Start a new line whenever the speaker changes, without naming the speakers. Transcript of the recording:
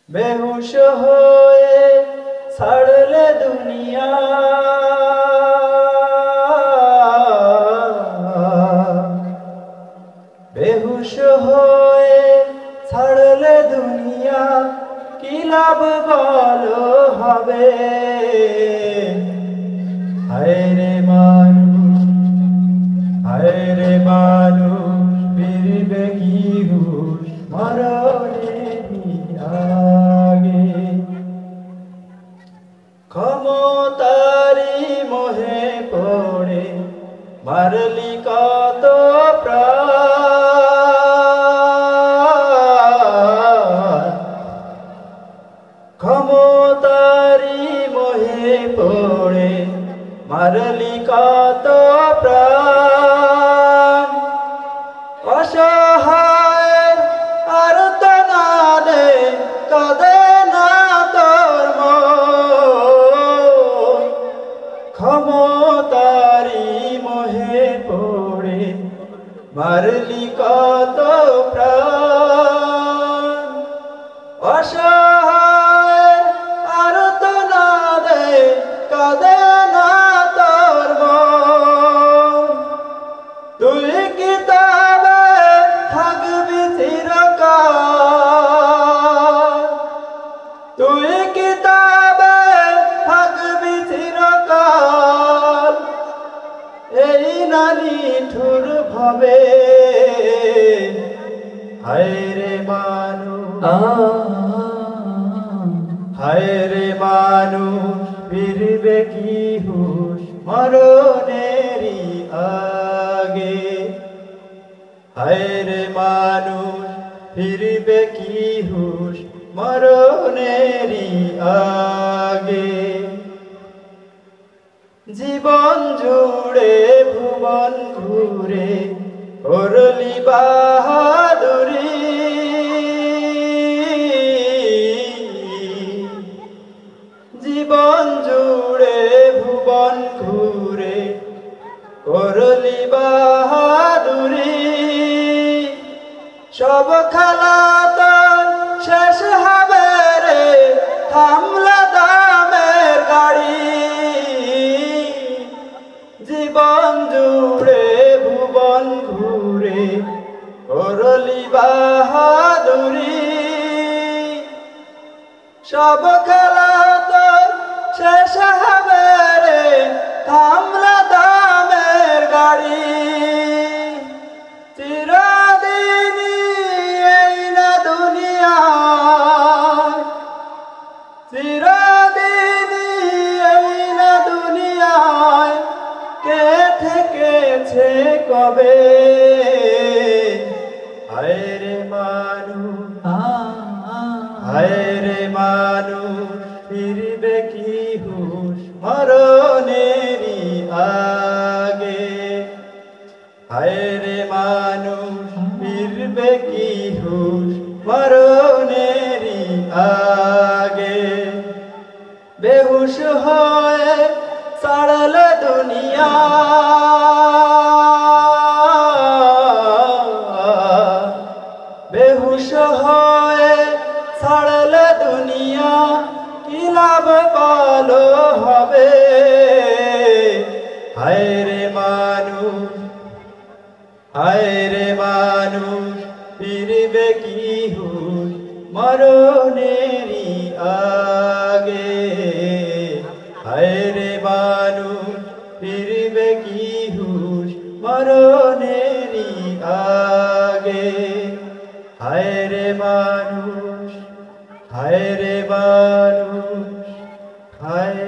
বেহুশ হয়ে ছাড়লে দুনিয়া, বেহুশ হয়ে ছাড়লে দুনিয়া, কি লাভ বলো হবে। হায় রে মানুষ, হায় রে মানুষ, ফিরবে কি হুশ মরণেরই আগে। ক্ষমতারি মোহে পড়ে মারলি কত প্রাণ, ক্ষমতারি মোহে পড়ে মারলি কত প্রাণ। অসহায় আর্তনাদে কাঁদে না তোর মন, ক্ষমতারি মোহে পড়ে মারলি কত প্রাণ। অসহায় আর্তনাদে কাঁদে না তোর মন, তুই কি তবে থাকবি চিরকাল, তুই কি তবে থাকবি চিরকাল এই না নিঠুর ভাবে। হায় রে মানুষ, হায় রে মানুষ, ফিরবে কি হুশ মরণেরই আগে। হায় রে মানুষ, ফিরবে কি হুশ মরণেরই আগে। জীবন জুড়ে ভুবন ঘুরে করলি বাহাদুরি, জীবন জুড়ে ভুবন ঘুরে করলি বাহাদুরি। সব খেলা তোর শেষ হবে রে, থামলে দামের গাড়ি। জীবন জুড়ে ভুবন ঘুরে করলি বাহাদুরি। সব খেলা তোর শেষ হবে রে, থামলে দামের গাড়ি। চিরদিনই এই না দুনিয়ায়, চিরদিনই এই না দুনিয়ায়, কে থেকেছে কবে। হায় রে মানুষ, হায় রে মানুষ, ফিরবে কি হুশ মরণেরই আগে। হায় রে মানুষ, ফিরবে কি হুশ মরণেরই আগে। বেহুশ হয়ে ছাড়লে দুনিয়া, বেহুশ হয়ে ছাড়লে দুনিয়া, কি লাভ বলো হবে। হায় রে মানুষ, হায় রে মানুষ, ফিরবে কি হুশ মরণেরই আগে। হায় রে মানুষ, ফিরবে কি হুশ মরণেরই আগে। হায় রে মানুষ, হায় রে মানুষ, হায়